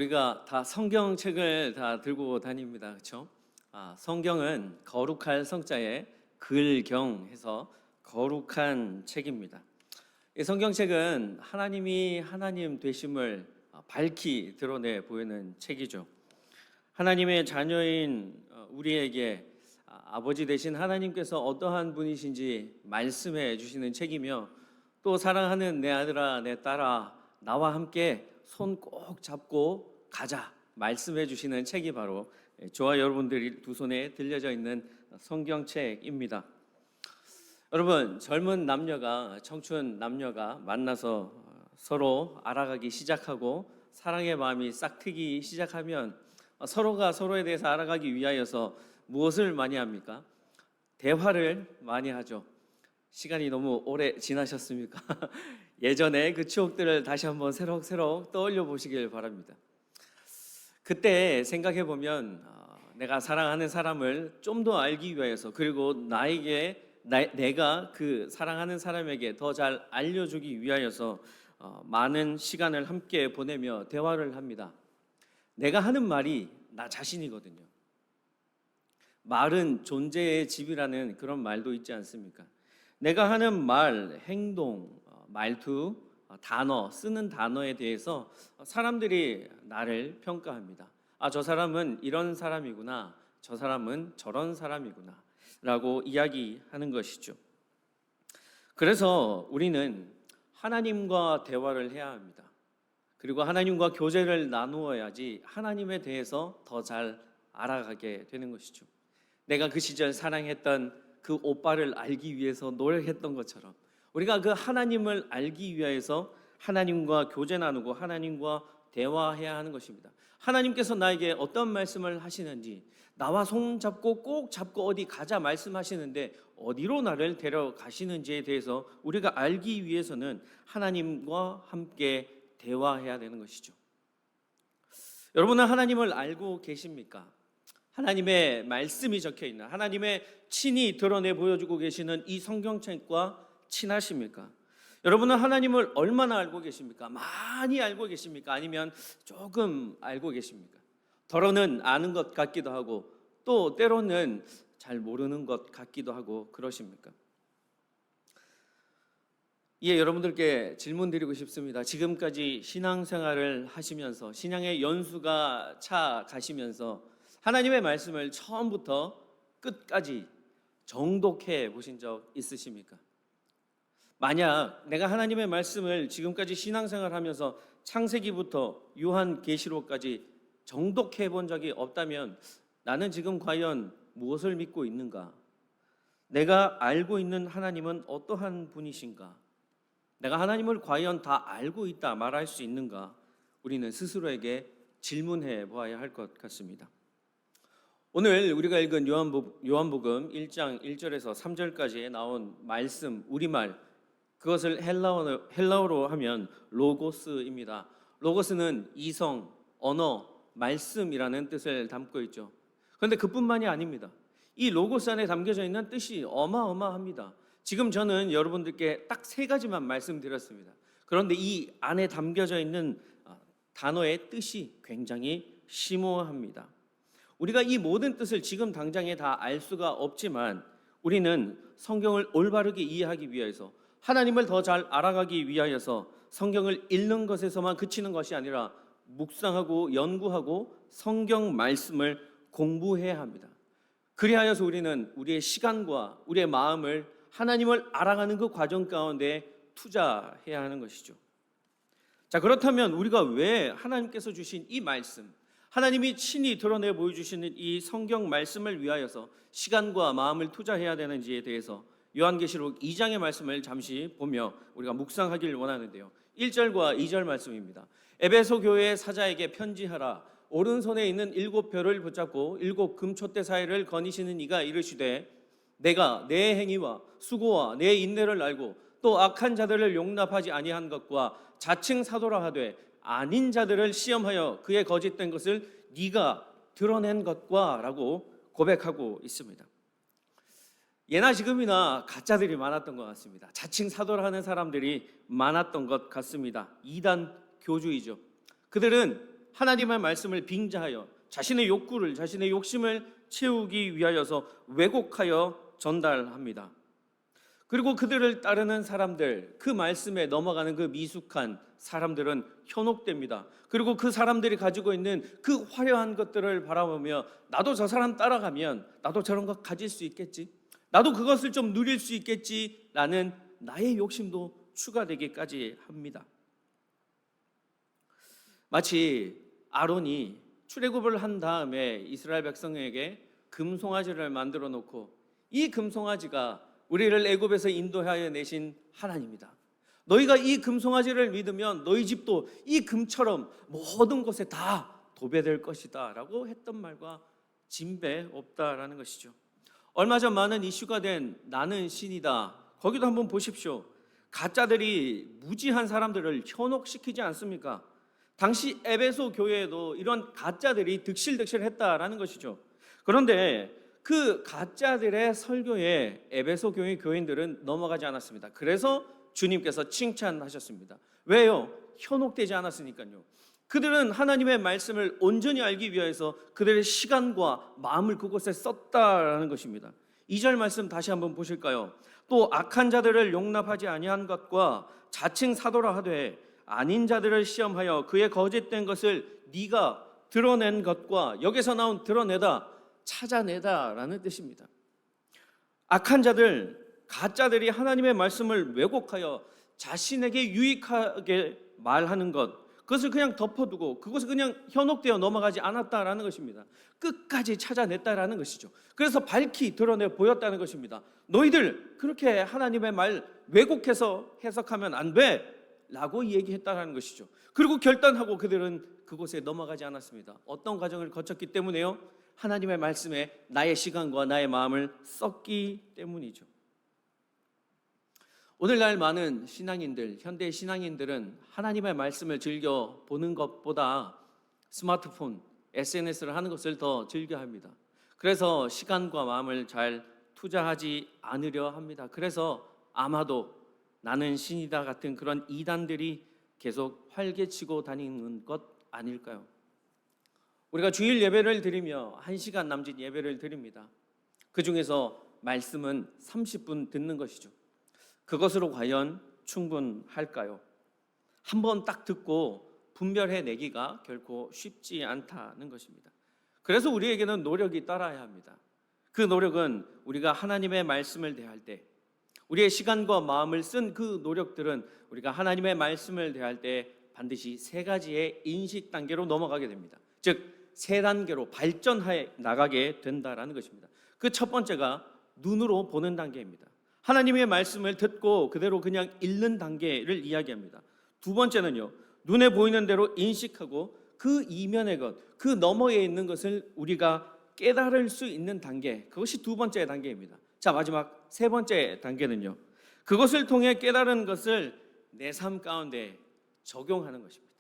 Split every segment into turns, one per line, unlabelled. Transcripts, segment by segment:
우리가 다 성경책을 다 들고 다닙니다. 그렇죠? 성경은 거룩할 성자에 글경해서 거룩한 책입니다. 이 성경책은 하나님이 하나님 되심을 밝히 드러내 보이는 책이죠. 하나님의 자녀인 우리에게 아버지 되신 하나님께서 어떠한 분이신지 말씀해 주시는 책이며, 또 사랑하는 내 아들아 내 딸아 나와 함께 손 꼭 잡고 가자 말씀해 주시는 책이 바로 저와 여러분들이 두 손에 들려져 있는 성경책입니다. 여러분, 젊은 남녀가, 청춘 남녀가 만나서 서로 알아가기 시작하고 사랑의 마음이 싹 트기 시작하면 서로가 서로에 대해서 알아가기 위하여서 무엇을 많이 합니까? 대화를 많이 하죠. 시간이 너무 오래 지나셨습니까? 예전에 그 추억들을 다시 한번 새록새록 떠올려 보시길 바랍니다. 그때 생각해 보면 내가 사랑하는 사람을 좀 더 알기 위해서, 그리고 내가 그 사랑하는 사람에게 더 잘 알려주기 위하여서 많은 시간을 함께 보내며 대화를 합니다. 내가 하는 말이 나 자신이거든요. 말은 존재의 집이라는 그런 말도 있지 않습니까? 내가 하는 말, 행동, 말투, 단어, 쓰는 단어에 대해서 사람들이 나를 평가합니다. 저 사람은 이런 사람이구나, 저 사람은 저런 사람이구나 라고 이야기하는 것이죠. 그래서 우리는 하나님과 대화를 해야 합니다. 그리고 하나님과 교제를 나누어야지 하나님에 대해서 더 잘 알아가게 되는 것이죠. 내가 그 시절 사랑했던 그 오빠를 알기 위해서 노력했던 것처럼 우리가 그 하나님을 알기 위해서 하나님과 교제 나누고 하나님과 대화해야 하는 것입니다. 하나님께서 나에게 어떤 말씀을 하시는지, 나와 손 잡고 꼭 잡고 어디 가자 말씀하시는데 어디로 나를 데려가시는지에 대해서 우리가 알기 위해서는 하나님과 함께 대화해야 되는 것이죠. 여러분은 하나님을 알고 계십니까? 하나님의 말씀이 적혀있는, 하나님의 친히 드러내 보여주고 계시는 이 성경책과 친하십니까? 여러분은 하나님을 얼마나 알고 계십니까? 많이 알고 계십니까? 아니면 조금 알고 계십니까? 더러는 아는 것 같기도 하고 또 때로는 잘 모르는 것 같기도 하고 그러십니까? 예, 여러분들께 질문 드리고 싶습니다. 지금까지 신앙생활을 하시면서, 신앙의 연수가 차 가시면서 하나님의 말씀을 처음부터 끝까지 정독해 보신 적 있으십니까? 만약 내가 하나님의 말씀을 지금까지 신앙생활하면서 창세기부터 요한계시록까지 정독해 본 적이 없다면 나는 지금 과연 무엇을 믿고 있는가? 내가 알고 있는 하나님은 어떠한 분이신가? 내가 하나님을 과연 다 알고 있다 말할 수 있는가? 우리는 스스로에게 질문해 보아야 할 것 같습니다. 오늘 우리가 읽은 요한복음 1장 1절에서 3절까지에 나온 말씀, 우리말, 그것을 헬라어로 하면 로고스입니다. 로고스는 이성, 언어, 말씀이라는 뜻을 담고 있죠. 그런데 그뿐만이 아닙니다. 이 로고스 안에 담겨져 있는 뜻이 어마어마합니다. 지금 저는 여러분들께 딱 3가지만 말씀드렸습니다. 그런데 이 안에 담겨져 있는 단어의 뜻이 굉장히 심오합니다. 우리가 이 모든 뜻을 지금 당장에 다 알 수가 없지만 우리는 성경을 올바르게 이해하기 위해서, 하나님을 더 잘 알아가기 위하여서 성경을 읽는 것에서만 그치는 것이 아니라 묵상하고 연구하고 성경 말씀을 공부해야 합니다. 그리하여서 우리는 우리의 시간과 우리의 마음을 하나님을 알아가는 그 과정 가운데 투자해야 하는 것이죠. 자, 그렇다면 우리가 왜 하나님께서 주신 이 말씀, 하나님이 친히 드러내 보여주시는 이 성경 말씀을 위하여서 시간과 마음을 투자해야 되는지에 대해서 요한계시록 2장의 말씀을 잠시 보며 우리가 묵상하기를 원하는데요. 1절과 2절 말씀입니다. 에베소 교회의 사자에게 편지하라. 오른손에 있는 7별을 붙잡고 7 금촛대 사이를 거니시는 이가 이르시되, 내가 내 행위와 수고와 내 인내를 알고 또 악한 자들을 용납하지 아니한 것과 자칭 사도라 하되 아닌 자들을 시험하여 그의 거짓된 것을 네가 드러낸 것과 라고 고백하고 있습니다. 예나 지금이나 가짜들이 많았던 것 같습니다. 자칭 사도라 하는 사람들이 많았던 것 같습니다. 이단 교주이죠. 그들은 하나님의 말씀을 빙자하여 자신의 욕구를, 자신의 욕심을 채우기 위하여서 왜곡하여 전달합니다. 그리고 그들을 따르는 사람들, 그 말씀에 넘어가는 그 미숙한 사람들은 현혹됩니다. 그리고 그 사람들이 가지고 있는 그 화려한 것들을 바라보며 나도 저 사람 따라가면 나도 저런 것 가질 수 있겠지, 나도 그것을 좀 누릴 수 있겠지라는 나의 욕심도 추가되기까지 합니다. 마치 아론이 출애굽을 한 다음에 이스라엘 백성에게 금송아지를 만들어 놓고, 이 금송아지가 우리를 애굽에서 인도하여 내신 하나님이다, 너희가 이 금송아지를 믿으면 너희 집도 이 금처럼 모든 곳에 다 도배될 것이다 라고 했던 말과 진배 없다라는 것이죠. 얼마 전 많은 이슈가 된 나는 신이다, 거기도 한번 보십시오. 가짜들이 무지한 사람들을 현혹시키지 않습니까? 당시 에베소 교회에도 이런 가짜들이 득실득실했다라는 것이죠. 그런데 그 가짜들의 설교에 에베소 교회 교인들은 넘어가지 않았습니다. 그래서 주님께서 칭찬하셨습니다. 왜요? 현혹되지 않았으니까요. 그들은 하나님의 말씀을 온전히 알기 위해서 그들의 시간과 마음을 그곳에 썼다라는 것입니다. 2절 말씀 다시 한번 보실까요? 또 악한 자들을 용납하지 아니한 것과 자칭 사도라 하되 아닌 자들을 시험하여 그의 거짓된 것을 네가 드러낸 것과, 여기서 나온 드러내다, 찾아내다라는 뜻입니다. 악한 자들, 가짜들이 하나님의 말씀을 왜곡하여 자신에게 유익하게 말하는 것, 그것을 그냥 덮어두고 그것을 그냥 현혹되어 넘어가지 않았다라는 것입니다. 끝까지 찾아냈다라는 것이죠. 그래서 밝히 드러내 보였다는 것입니다. 너희들 그렇게 하나님의 말 왜곡해서 해석하면 안 돼 라고 얘기했다라는 것이죠. 그리고 결단하고 그들은 그곳에 넘어가지 않았습니다. 어떤 과정을 거쳤기 때문에요? 하나님의 말씀에 나의 시간과 나의 마음을 썼기 때문이죠. 오늘날 많은 신앙인들, 현대 신앙인들은 하나님의 말씀을 즐겨 보는 것보다 스마트폰, SNS를 하는 것을 더 즐겨합니다. 그래서 시간과 마음을 잘 투자하지 않으려 합니다. 그래서 아마도 나는 신이다 같은 그런 이단들이 계속 활개치고 다니는 것 아닐까요? 우리가 주일 예배를 드리며 1시간 남짓 예배를 드립니다. 그 중에서 말씀은 30분 듣는 것이죠. 그것으로 과연 충분할까요? 한번 딱 듣고 분별해내기가 결코 쉽지 않다는 것입니다. 그래서 우리에게는 노력이 따라야 합니다. 그 노력은 우리가 하나님의 말씀을 대할 때, 우리의 시간과 마음을 쓴 그 노력들은 우리가 하나님의 말씀을 대할 때 반드시 3가지의 인식 단계로 넘어가게 됩니다. 즉 3단계로 발전해 나가게 된다라는 것입니다. 그 첫 번째가 눈으로 보는 단계입니다. 하나님의 말씀을 듣고 그대로 그냥 읽는 단계를 이야기합니다. 2번째는요, 눈에 보이는 대로 인식하고 그 이면의 것, 그 너머에 있는 것을 우리가 깨달을 수 있는 단계, 그것이 2번째 단계입니다. 자, 마지막 3번째 단계는요, 그것을 통해 깨달은 것을 내 삶 가운데 적용하는 것입니다.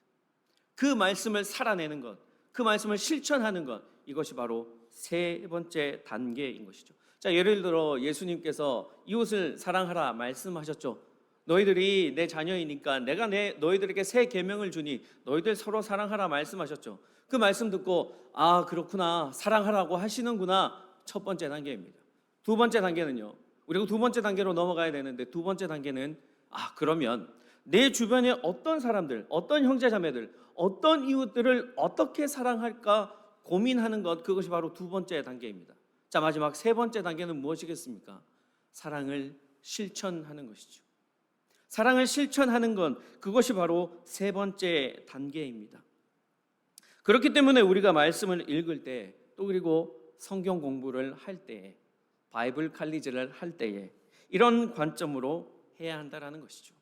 그 말씀을 살아내는 것, 그 말씀을 실천하는 것, 이것이 바로 3번째 단계인 것이죠. 자, 예를 들어 예수님께서 이웃을 사랑하라 말씀하셨죠. 너희들이 내 자녀이니까 내가 너희들에게 새 계명을 주니 너희들 서로 사랑하라 말씀하셨죠. 그 말씀 듣고 아, 그렇구나, 사랑하라고 하시는구나, 첫 번째 단계입니다. 2번째 단계는요, 우리가 2번째 단계로 넘어가야 되는데, 2번째 단계는 그러면 내 주변에 어떤 사람들, 어떤 형제자매들, 어떤 이웃들을 어떻게 사랑할까 고민하는 것, 그것이 바로 2번째 단계입니다. 자, 마지막 3번째 단계는 무엇이겠습니까? 사랑을 실천하는 것이죠. 사랑을 실천하는 것, 그것이 바로 3번째 단계입니다. 그렇기 때문에 우리가 말씀을 읽을 때, 또 그리고 성경 공부를 할 때에, 바이블 칼리지를 할 때에 이런 관점으로 해야 한다는 것이죠.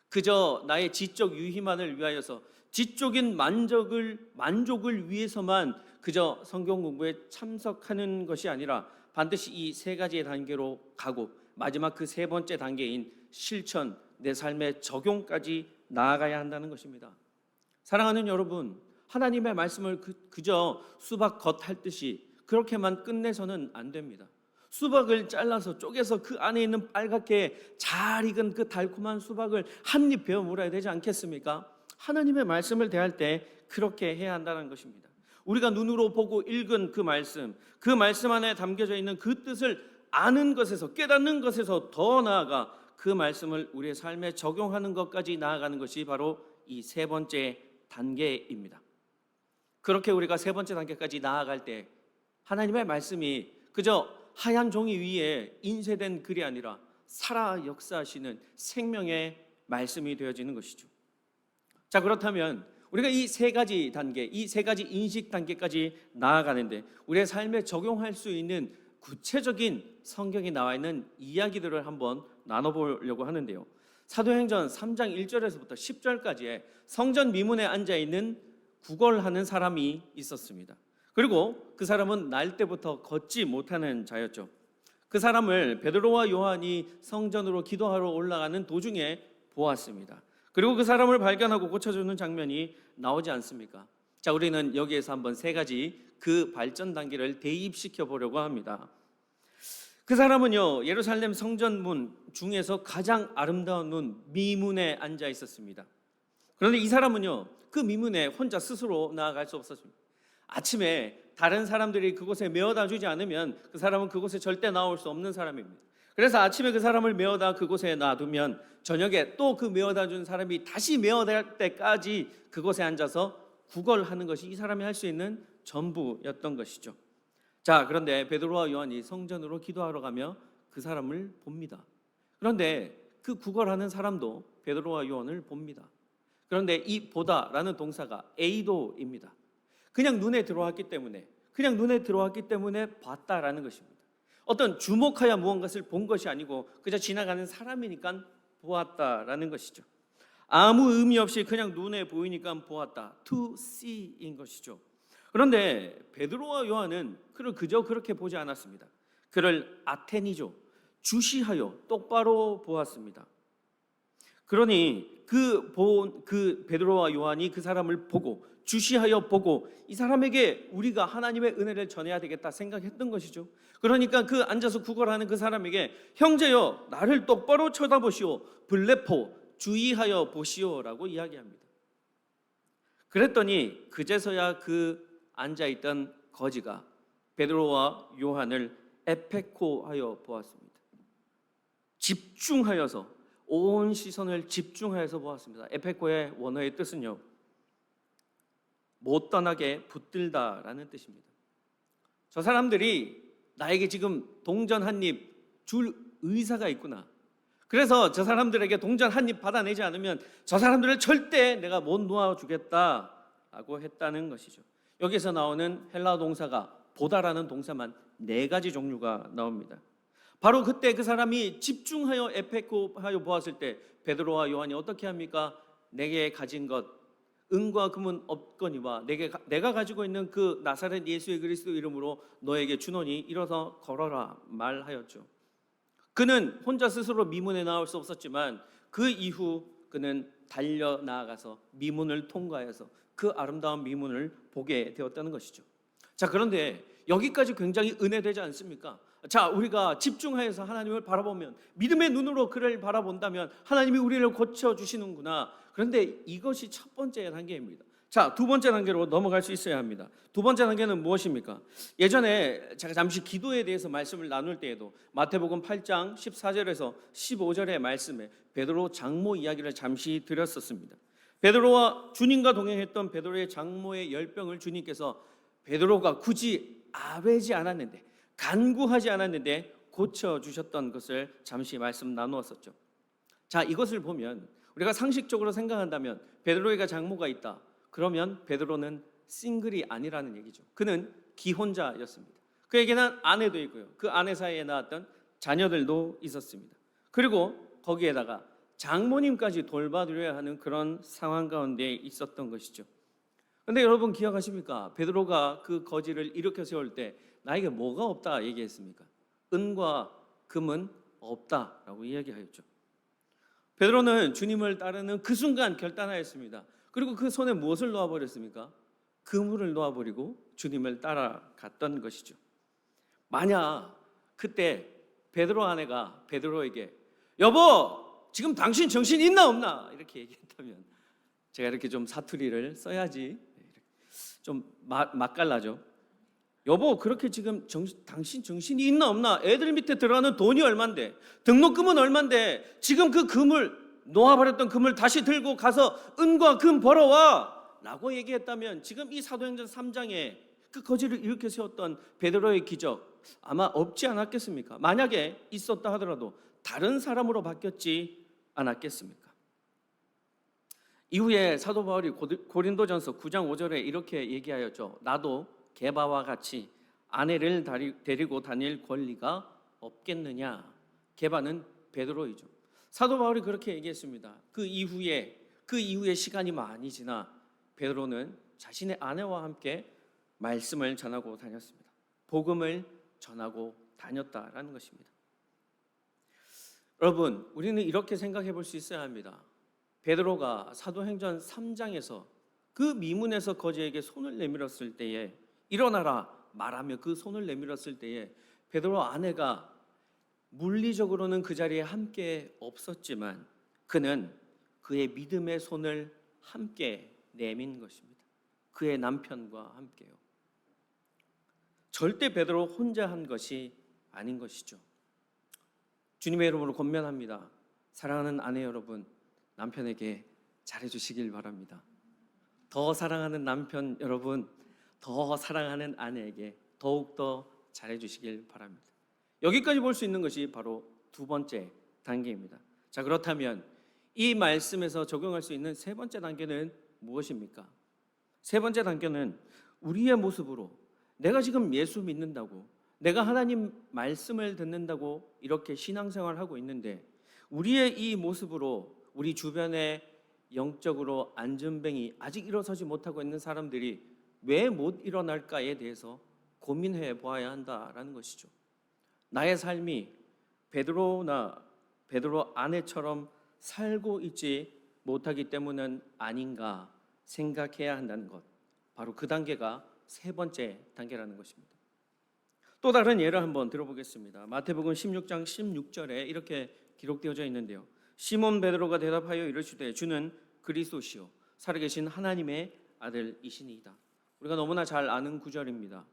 그저 나의 지적 유희만을 위하여서, 지적인 만족을 위해서만 그저 성경 공부에 참석하는 것이 아니라 반드시 이 3가지의 단계로 가고 마지막 그 3번째 단계인 실천, 내 삶의 적용까지 나아가야 한다는 것입니다. 사랑하는 여러분, 하나님의 말씀을 그저 수박 겉핥듯이 그렇게만 끝내서는 안 됩니다. 수박을 잘라서 쪼개서 그 안에 있는 빨갛게 잘 익은 그 달콤한 수박을 한 입 베어 물어야 되지 않겠습니까? 하나님의 말씀을 대할 때 그렇게 해야 한다는 것입니다. 우리가 눈으로 보고 읽은 그 말씀 안에 담겨져 있는 그 뜻을 아는 것에서, 깨닫는 것에서 더 나아가 그 말씀을 우리의 삶에 적용하는 것까지 나아가는 것이 바로 이 세 번째 단계입니다. 그렇게 우리가 세 번째 단계까지 나아갈 때 하나님의 말씀이 그저 하얀 종이 위에 인쇄된 글이 아니라 살아 역사하시는 생명의 말씀이 되어지는 것이죠. 자, 그렇다면 우리가 이 세 가지 단계, 이 세 가지 인식 단계까지 나아가는데 우리의 삶에 적용할 수 있는 구체적인 성경에 나와 있는 이야기들을 한번 나눠보려고 하는데요. 사도행전 3장 1절에서부터 10절까지의 성전 미문에 앉아있는 구걸하는 사람이 있었습니다. 그리고 그 사람은 날 때부터 걷지 못하는 자였죠. 그 사람을 베드로와 요한이 성전으로 기도하러 올라가는 도중에 보았습니다. 그리고 그 사람을 발견하고 고쳐주는 장면이 나오지 않습니까? 자, 우리는 여기에서 한번 세 가지 그 발전 단계를 대입시켜 보려고 합니다. 그 사람은요, 예루살렘 성전문 중에서 가장 아름다운 문 미문에 앉아 있었습니다. 그런데 이 사람은요, 그 미문에 혼자 스스로 나아갈 수 없었습니다. 아침에 다른 사람들이 그곳에 메어다 주지 않으면 그 사람은 그곳에 절대 나올 수 없는 사람입니다. 그래서 아침에 그 사람을 메어다 그곳에 놔두면 저녁에 또 그 메어다 준 사람이 다시 메어될 때까지 그곳에 앉아서 구걸하는 것이 이 사람이 할 수 있는 전부였던 것이죠. 자, 그런데 베드로와 요한이 성전으로 기도하러 가며 그 사람을 봅니다. 그런데 그 구걸하는 사람도 베드로와 요한을 봅니다. 그런데 이 보다라는 동사가 에이도입니다. 그냥 눈에 들어왔기 때문에 봤다라는 것입니다. 어떤 주목하여 무언가를 본 것이 아니고 그저 지나가는 사람이니까 보았다라는 것이죠. 아무 의미 없이 그냥 눈에 보이니까 보았다. To see인 것이죠. 그런데 베드로와 요한은 그를 그저 그렇게 보지 않았습니다. 그를 아테니죠. 주시하여 똑바로 보았습니다. 그러니 그 베드로와 요한이 그 사람을 보고 주시하여 보고 이 사람에게 우리가 하나님의 은혜를 전해야 되겠다 생각했던 것이죠. 그러니까 그 앉아서 구걸하는 그 사람에게 형제여 나를 똑바로 쳐다보시오 블레포 주의하여 보시오라고 이야기합니다. 그랬더니 그제서야 그 앉아있던 거지가 베드로와 요한을 에페코하여 보았습니다. 집중하여서 온 시선을 집중하여서 보았습니다. 에페코의 원어의 뜻은요, 못 떠나게 붙들다라는 뜻입니다. 저 사람들이 나에게 지금 동전 한 입 줄 의사가 있구나. 그래서 저 사람들에게 동전 한 입 받아내지 않으면 저 사람들을 절대 내가 못 놓아주겠다라고 했다는 것이죠. 여기서 나오는 헬라어 동사가 보다라는 동사만 4가지 종류가 나옵니다. 바로 그때 그 사람이 집중하여 에페코하여 보았을 때 베드로와 요한이 어떻게 합니까? 내게 가진 것 은과 금은 없거니와 내가 가지고 있는 그 나사렛 예수의 그리스도 이름으로 너에게 주노니 일어서 걸어라 말하였죠. 그는 혼자 스스로 미문에 나올 수 없었지만 그 이후 그는 달려 나아가서 미문을 통과해서 그 아름다운 미문을 보게 되었다는 것이죠. 자, 그런데 여기까지 굉장히 은혜되지 않습니까? 자, 우리가 집중하여서 하나님을 바라보면 믿음의 눈으로 그를 바라본다면 하나님이 우리를 고쳐주시는구나. 그런데 이것이 첫 번째 단계입니다. 자, 두 번째 단계로 넘어갈 수 있어야 합니다. 두 번째 단계는 무엇입니까? 예전에 제가 잠시 기도에 대해서 말씀을 나눌 때에도 마태복음 8장 14절에서 15절의 말씀에 베드로 장모 이야기를 잠시 드렸었습니다. 베드로와 주님과 동행했던 베드로의 장모의 열병을 주님께서 베드로가 굳이 아뢰지 않았는데 간구하지 않았는데 고쳐주셨던 것을 잠시 말씀 나누었었죠. 자, 이것을 보면 우리가 상식적으로 생각한다면 베드로에게 장모가 있다. 그러면 베드로는 싱글이 아니라는 얘기죠. 그는 기혼자였습니다. 그에게는 아내도 있고요. 그 아내 사이에 낳았던 자녀들도 있었습니다. 그리고 거기에다가 장모님까지 돌봐드려야 하는 그런 상황 가운데 있었던 것이죠. 그런데 여러분 기억하십니까? 베드로가 그 거지를 일으켜 세울 때 나에게 뭐가 없다 얘기했습니까? 은과 금은 없다라고 이야기하였죠. 베드로는 주님을 따르는 그 순간 결단하였습니다. 그리고 그 손에 무엇을 놓아버렸습니까? 그물을 놓아버리고 주님을 따라갔던 것이죠. 만약 그때 베드로 아내가 베드로에게 여보 지금 당신 정신 있나 없나 이렇게 얘기했다면 제가 이렇게 좀 사투리를 써야지 좀 맛깔나죠. 여보, 그렇게 지금 당신 정신이 있나 없나? 애들 밑에 들어가는 돈이 얼만데, 등록금은 얼만데, 지금 그 금을 놓아버렸던 금을 다시 들고 가서 은과 금 벌어와 라고 얘기했다면 지금 이 사도행전 3장에 그 거지를 일으켜 세웠던 베드로의 기적 아마 없지 않았겠습니까? 만약에 있었다 하더라도 다른 사람으로 바뀌었지 않았겠습니까? 이후에 사도 바울이 고린도전서 9장 5절에 이렇게 얘기하였죠. 나도 게바와 같이 아내를 데리고 다닐 권리가 없겠느냐. 게바는 베드로이죠. 사도 바울이 그렇게 얘기했습니다. 그 이후에 시간이 많이 지나 베드로는 자신의 아내와 함께 말씀을 전하고 다녔습니다. 복음을 전하고 다녔다라는 것입니다. 여러분, 우리는 이렇게 생각해 볼 수 있어야 합니다. 베드로가 사도행전 3장에서 그 미문에서 거지에게 손을 내밀었을 때에 일어나라 말하며 그 손을 내밀었을 때에 베드로 아내가 물리적으로는 그 자리에 함께 없었지만 그는 그의 믿음의 손을 함께 내민 것입니다. 그의 남편과 함께요. 절대 베드로 혼자 한 것이 아닌 것이죠. 주님의 이름으로 권면합니다. 사랑하는 아내 여러분, 남편에게 잘해주시길 바랍니다. 더 사랑하는 남편 여러분, 더 사랑하는 아내에게 더욱더 잘해주시길 바랍니다. 여기까지 볼 수 있는 것이 바로 두 번째 단계입니다. 자, 그렇다면 이 말씀에서 적용할 수 있는 세 번째 단계는 무엇입니까? 세 번째 단계는 우리의 모습으로 내가 지금 예수 믿는다고, 내가 하나님 말씀을 듣는다고 이렇게 신앙생활을 하고 있는데 우리의 이 모습으로 우리 주변에 영적으로 안전뱅이 아직 일어서지 못하고 있는 사람들이 왜 못 일어날까에 대해서 고민해 보아야 한다라는 것이죠. 나의 삶이 베드로 아내처럼 살고 있지 못하기 때문은 아닌가 생각해야 한다는 것, 바로 그 단계가 세 번째 단계라는 것입니다. 또 다른 예를 한번 들어보겠습니다. 마태복음 16장 16절에 이렇게 기록되어져 있는데요. 시몬 베드로가 대답하여 이르시되 주는 그리스도시요 살아계신 하나님의 아들이시니이다. 우리가 너무나 잘 아는 구절입니다.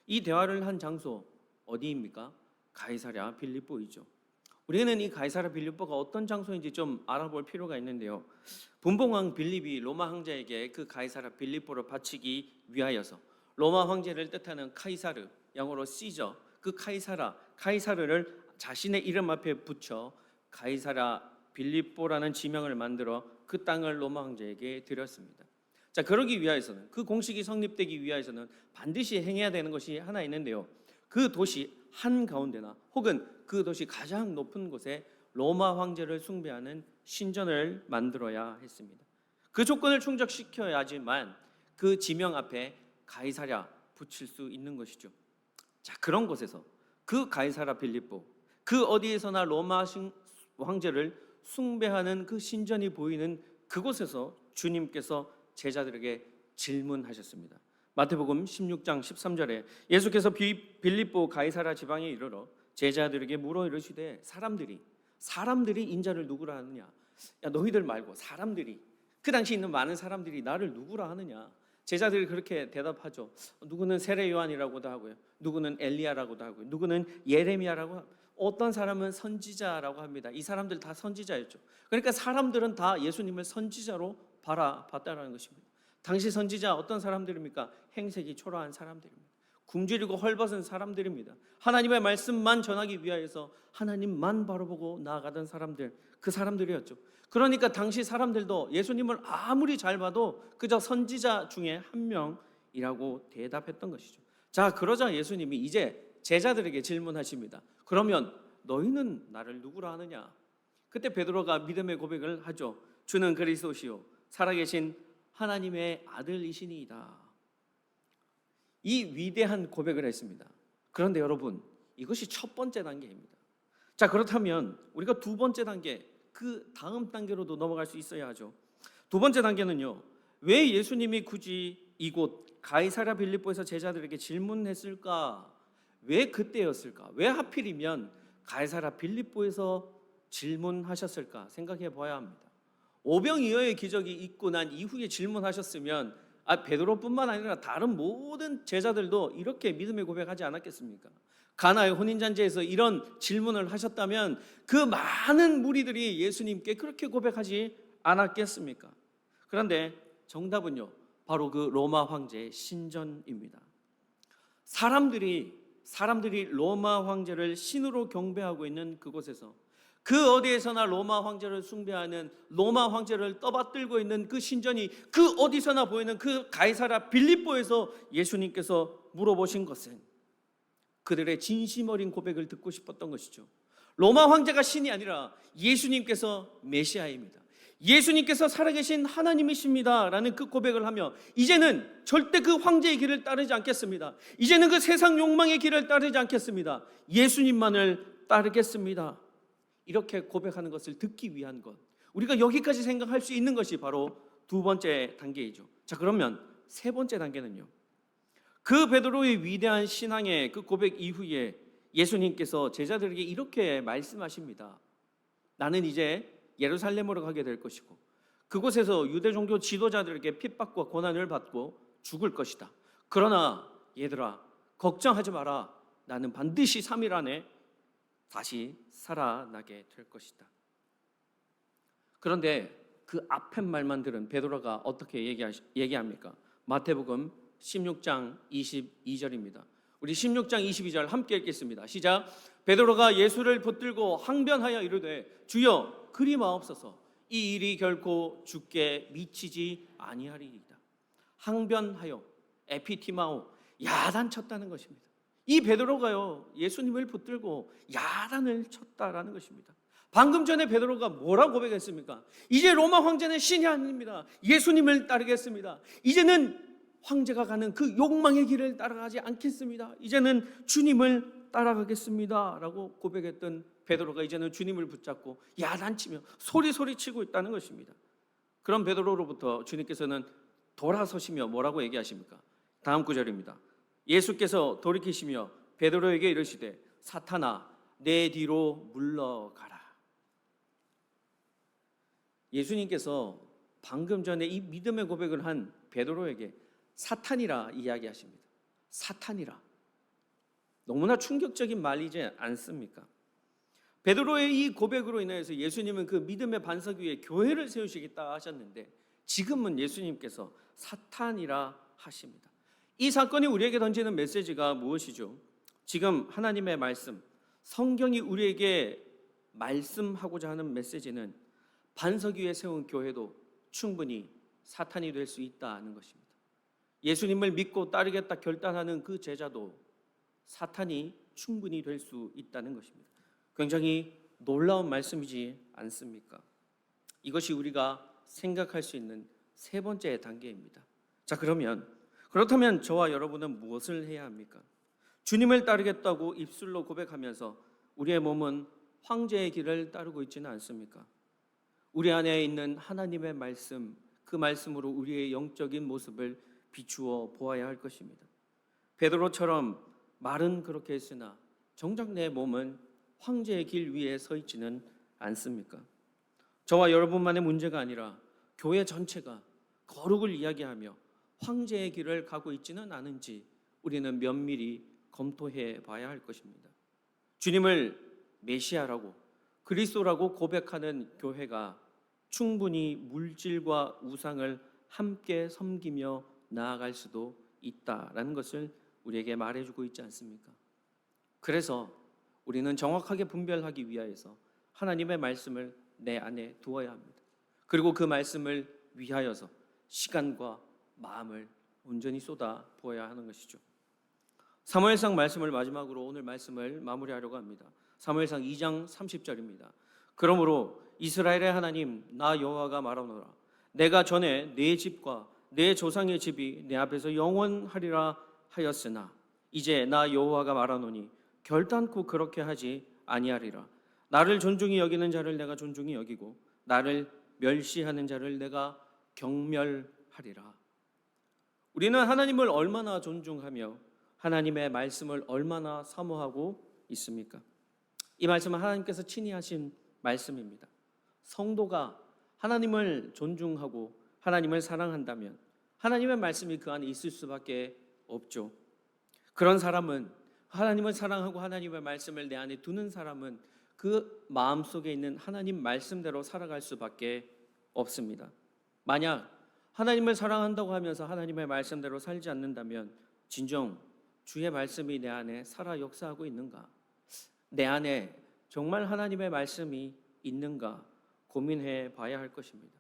이 대화를 한 장소 어디입니까? 가이사랴 빌립보이죠. 우리는 이 가이사랴 빌립보가 어떤 장소인지 좀 알아볼 필요가 있는데요. 분봉왕 빌립이 로마 황제에게 그 가이사랴 빌립보를 바치기 위하여서 로마 황제를 뜻하는 카이사르, 영어로 시저, 그 카이사르를 자신의 이름 앞에 붙여 가이사랴 빌립보라는 지명을 만들어 그 땅을 로마 황제에게 드렸습니다. 자, 그러기 위하여서는, 그 공식이 성립되기 위하여서는 반드시 행해야 되는 것이 하나 있는데요. 그 도시 한가운데나 혹은 그 도시 가장 높은 곳에 로마 황제를 숭배하는 신전을 만들어야 했습니다. 그 조건을 충족시켜야지만 그 지명 앞에 가이사랴 붙일 수 있는 것이죠. 자, 그런 곳에서 그 가이사랴 빌립보, 그 어디에서나 로마 황제를 숭배하는 그 신전이 보이는 그곳에서 주님께서 제자들에게 질문하셨습니다. 마태복음 16장 13절에 예수께서 빌립보 가이사랴 지방에 이르러 제자들에게 물어 이르시되 사람들이 인자를 누구라 하느냐? 야, 너희들 말고 사람들이, 그 당시 있는 많은 사람들이 나를 누구라 하느냐? 제자들이 그렇게 대답하죠. 누구는 세례 요한이라고도 하고요, 누구는 엘리야라고도 하고요, 누구는 예레미야라고 하고, 어떤 사람은 선지자라고 합니다. 이 사람들 다 선지자였죠. 그러니까 사람들은 다 예수님을 선지자로 바라봤다는 것입니다. 당시 선지자 어떤 사람들입니까? 행색이 초라한 사람들입니다. 굶주리고 헐벗은 사람들입니다. 하나님의 말씀만 전하기 위하여서 하나님만 바라보고 나아가던 사람들, 그 사람들이었죠. 그러니까 당시 사람들도 예수님을 아무리 잘 봐도 그저 선지자 중에 한 명이라고 대답했던 것이죠. 자, 그러자 예수님이 이제 제자들에게 질문하십니다. 그러면 너희는 나를 누구라 하느냐? 그때 베드로가 믿음의 고백을 하죠. 주는 그리스도시요 살아계신 하나님의 아들이시니이다. 이 위대한 고백을 했습니다. 그런데 여러분, 이것이 첫 번째 단계입니다. 자, 그렇다면 우리가 두 번째 단계, 그 다음 단계로도 넘어갈 수 있어야 하죠. 두 번째 단계는요, 왜 예수님이 굳이 이곳 가이사랴 빌립보에서 제자들에게 질문했을까? 왜 그때였을까? 왜 하필이면 가이사랴 빌립보에서 질문하셨을까 생각해 봐야 합니다. 오병이어의 기적이 있고 난 이후에 질문하셨으면 베드로뿐만 아니라 다른 모든 제자들도 이렇게 믿음의 고백하지 않았겠습니까? 가나의 혼인잔치에서 이런 질문을 하셨다면 그 많은 무리들이 예수님께 그렇게 고백하지 않았겠습니까? 그런데 정답은요, 바로 그 로마 황제의 신전입니다. 사람들이 로마 황제를 신으로 경배하고 있는 그곳에서, 그 어디에서나 로마 황제를 숭배하는, 로마 황제를 떠받들고 있는 그 신전이 그 어디서나 보이는 그 가이사랴 빌립보에서 예수님께서 물어보신 것은 그들의 진심 어린 고백을 듣고 싶었던 것이죠. 로마 황제가 신이 아니라 예수님께서 메시아입니다. 예수님께서 살아계신 하나님이십니다 라는 그 고백을 하며 이제는 절대 그 황제의 길을 따르지 않겠습니다. 이제는 그 세상 욕망의 길을 따르지 않겠습니다. 예수님만을 따르겠습니다. 이렇게 고백하는 것을 듣기 위한 것, 우리가 여기까지 생각할 수 있는 것이 바로 두 번째 단계이죠. 자, 그러면 세 번째 단계는요, 그 베드로의 위대한 신앙의 그 고백 이후에 예수님께서 제자들에게 이렇게 말씀하십니다. 나는 이제 예루살렘으로 가게 될 것이고 그곳에서 유대 종교 지도자들에게 핍박과 고난을 받고 죽을 것이다. 그러나 얘들아, 걱정하지 마라. 나는 반드시 3일 안에 다시 살아나게 될 것이다. 그런데 그 앞에 말만 들은 베드로가 어떻게 얘기합니까? 마태복음 16장 22절입니다. 우리 16장 22절 함께 읽겠습니다. 시작. 베드로가 예수를 붙들고 항변하여 이르되 주여 그리 마옵소서, 이 일이 결코 주께 미치지 아니하리이다. 항변하여, 에피티마오, 야단쳤다는 것입니다. 이 베드로가요, 예수님을 붙들고 야단을 쳤다라는 것입니다. 방금 전에 베드로가 뭐라고 고백했습니까? 이제 로마 황제는 신이 아닙니다. 예수님을 따르겠습니다. 이제는 황제가 가는 그 욕망의 길을 따라가지 않겠습니다. 이제는 주님을 따라가겠습니다 라고 고백했던 베드로가 이제는 주님을 붙잡고 야단치며 소리치고 있다는 것입니다. 그럼 베드로로부터 주님께서는 돌아서시며 뭐라고 얘기하십니까? 다음 구절입니다. 예수께서 돌이키시며 베드로에게 이르시되 사탄아 내 뒤로 물러가라. 예수님께서 방금 전에 이 믿음의 고백을 한 베드로에게 사탄이라 이야기하십니다. 사탄이라. 너무나 충격적인 말이지 않습니까? 베드로의 이 고백으로 인해서 예수님은 그 믿음의 반석 위에 교회를 세우시겠다 하셨는데 지금은 예수님께서 사탄이라 하십니다. 이 사건이 우리에게 던지는 메시지가 무엇이죠? 지금 하나님의 말씀, 성경이 우리에게 말씀하고자 하는 메시지는 반석 위에 세운 교회도 충분히 사탄이 될 수 있다는 것입니다. 예수님을 믿고 따르겠다 결단하는 그 제자도 사탄이 충분히 될 수 있다는 것입니다. 굉장히 놀라운 말씀이지 않습니까? 이것이 우리가 생각할 수 있는 세 번째 단계입니다. 자, 그렇다면 저와 여러분은 무엇을 해야 합니까? 주님을 따르겠다고 입술로 고백하면서 우리의 몸은 황제의 길을 따르고 있지는 않습니까? 우리 안에 있는 하나님의 말씀, 그 말씀으로 우리의 영적인 모습을 비추어 보아야 할 것입니다. 베드로처럼 말은 그렇게 했으나 정작 내 몸은 황제의 길 위에 서 있지는 않습니까? 저와 여러분만의 문제가 아니라 교회 전체가 거룩을 이야기하며 황제의 길을 가고 있지는 않은지 우리는 면밀히 검토해 봐야 할 것입니다. 주님을 메시아라고 그리스도라고 고백하는 교회가 충분히 물질과 우상을 함께 섬기며 나아갈 수도 있다라는 것을 우리에게 말해주고 있지 않습니까? 그래서 우리는 정확하게 분별하기 위하여서 하나님의 말씀을 내 안에 두어야 합니다. 그리고 그 말씀을 위하여서 시간과 마음을 온전히 쏟아 부어야 하는 것이죠. 사무엘상 말씀을 마지막으로 오늘 말씀을 마무리하려고 합니다. 사무엘상 2장 30절입니다. 그러므로 이스라엘의 하나님 나 여호와가 말하노라 내가 전에 내 집과 내 조상의 집이 내 앞에서 영원하리라 하였으나 이제 나 여호와가 말하노니 결단코 그렇게 하지 아니하리라. 나를 존중히 여기는 자를 내가 존중히 여기고 나를 멸시하는 자를 내가 경멸하리라. 우리는 하나님을 얼마나 존중하며 하나님의 말씀을 얼마나 사모하고 있습니까? 이 말씀은 하나님께서 친히 하신 말씀입니다. 성도가 하나님을 존중하고 하나님을 사랑한다면 하나님의 말씀이 그 안에 있을 수밖에 없죠. 그런 사람은, 하나님을 사랑하고 하나님의 말씀을 내 안에 두는 사람은 그 마음속에 있는 하나님 말씀대로 살아갈 수밖에 없습니다. 만약 하나님을 사랑한다고 하면서 하나님의 말씀대로 살지 않는다면 진정 주의 말씀이 내 안에 살아 역사하고 있는가? 내 안에 정말 하나님의 말씀이 있는가 고민해 봐야 할 것입니다.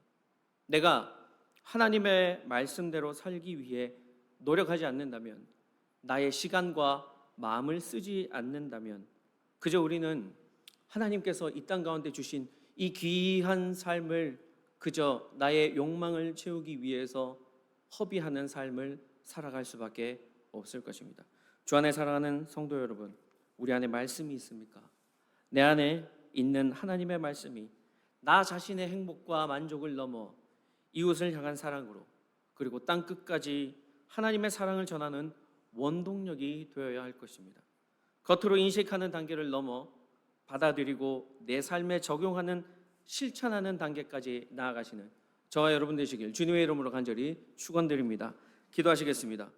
내가 하나님의 말씀대로 살기 위해 노력하지 않는다면, 나의 시간과 마음을 쓰지 않는다면 그저 우리는 하나님께서 이 땅 가운데 주신 이 귀한 삶을 그저 나의 욕망을 채우기 위해서 허비하는 삶을 살아갈 수밖에 없을 것입니다. 주 안에 사랑하는 성도 여러분, 우리 안에 말씀이 있습니까? 내 안에 있는 하나님의 말씀이 나 자신의 행복과 만족을 넘어 이웃을 향한 사랑으로, 그리고 땅 끝까지 하나님의 사랑을 전하는 원동력이 되어야 할 것입니다. 겉으로 인식하는 단계를 넘어 받아들이고 내 삶에 적용하는, 실천하는 단계까지 나아가시는 저와 여러분 되시길 주님의 이름으로 간절히 축원드립니다. 기도하시겠습니다.